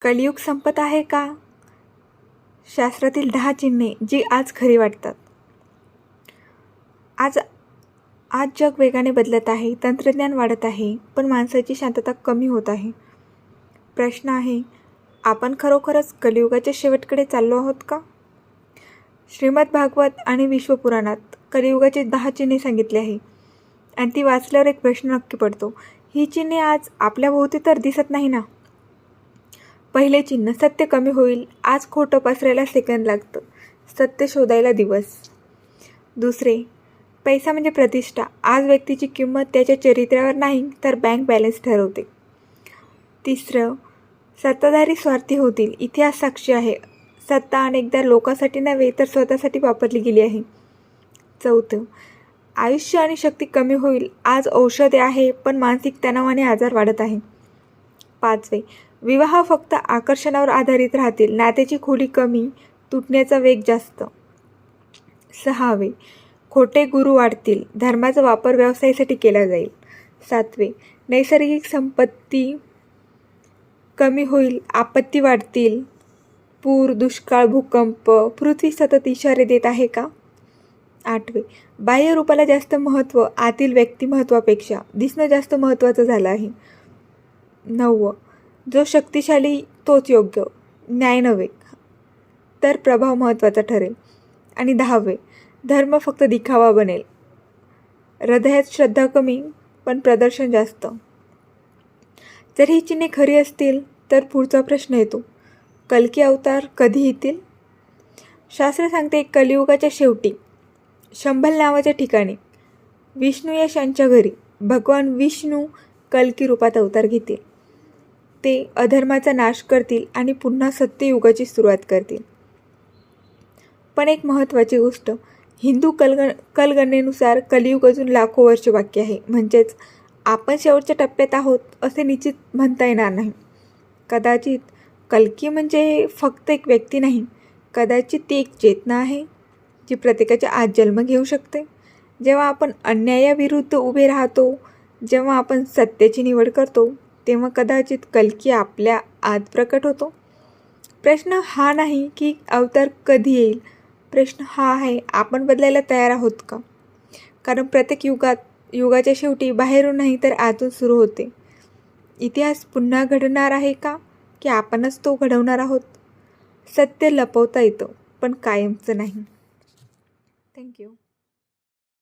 कलियुग संपत आहे का? शास्त्रातील 10 चिन्हे जी आज खरी वाटतात. आज आज जग वेगाने बदलत आहे, तंत्रज्ञान वाढत आहे, पण माणसाची शांतता कमी होत आहे. प्रश्न आहे, आपण खरोखरच कलियुगाच्या शेवटकडे चाललो आहोत का? श्रीमद भागवत आणि विश्वपुराणात कलियुगाचे 10 चिन्हे सांगितले आहे आणि ती वाचल्यावर एक प्रश्न नक्की पडतो. ही चिन्हे आज आपल्या भोवती तर दिसत नाही ना? पहिले चिन्ह, सत्य कमी होईल. आज खोटं पसरायला सेकंद लागतं, सत्य शोधायला दिवस. दुसरे, पैसा म्हणजे प्रतिष्ठा. आज व्यक्तीची किंमत त्याच्या चरित्र्यावर नाही तर बँक बॅलन्स ठरवते. तिसरं, सत्ताधारी स्वार्थी होतील. इतिहास साक्षी आहे. सत्ता अनेकदा लोकांसाठी नव्हे तर स्वतःसाठी वापरली गेली आहे. चौथं, आयुष्य आणि शक्ती कमी होईल. आज औषधे आहे पण मानसिक तणावाने आजार वाढत आहे. पाचवे, विवाह फक्त आकर्षणावर आधारित राहतील. नात्याची खोली कमी, तुटण्याचा वेग जास्त. सहावे, खोटे गुरु वाढतील. धर्माचा वापर व्यवसायासाठी केला जाईल. सातवे, नैसर्गिक संपत्ती कमी होईल. आपत्ती वाढतील. पूर, दुष्काळ, भूकंप. पृथ्वी सतत इशारे देत आहे का? आठवे, बाह्य रूपाला जास्त महत्त्व, आतील व्यक्तिमत्वापेक्षा दिसणं जास्त महत्त्वाचं झालं आहे. नववं, जो शक्तिशाली तोच योग्य, न्याय नव्हे तर प्रभाव महत्त्वाचा ठरेल. आणि 10वे, धर्म फक्त दिखावा बनेल. हृदयात श्रद्धा कमी पण प्रदर्शन जास्त. जर ही चिन्हे खरी असतील तर पुढचा प्रश्न येतो, कल्की अवतार कधी येतील? शास्त्र सांगते कलियुगाच्या शेवटी, शंभल नावाच्या ठिकाणी, विष्णुयश यांच्या घरी भगवान विष्णू कल्की रूपात अवतार घेतील. ते अधर्माचा नाश करतील आणि पुन्हा सत्ययुगाची सुरुवात करतील. पण एक महत्त्वाची गोष्ट, हिंदू कलगणनेनुसार कलियुग अजून लाखो वर्ष बाकी आहे. म्हणजेच आपण शेवटच्या टप्प्यात आहोत असे निश्चित म्हणता येणार नाही. कदाचित कल्की म्हणजे फक्त एक व्यक्ती नाही, कदाचित ती एक चेतना आहे जी प्रत्येकाच्या आत जन्म घेऊ शकते. जेव्हा आपण अन्यायाविरुद्ध उभे राहतो, जेव्हा आपण सत्याची निवड करतो, तेव्हा कदाचित कल्की आपल्या आत प्रकट होतो. प्रश्न हा नाही की अवतार कधी येईल, प्रश्न हा आहे, आपण बदलायला तयार आहोत का? कारण प्रत्येक युगाच्या शेवटी बाहेरून नाही तर आतून सुरू होते. इतिहास पुन्हा घडणार आहे का, की आपणच तो घडवणार आहोत? सत्य लपवता येतं पण कायमचं नाही. थँक्यू.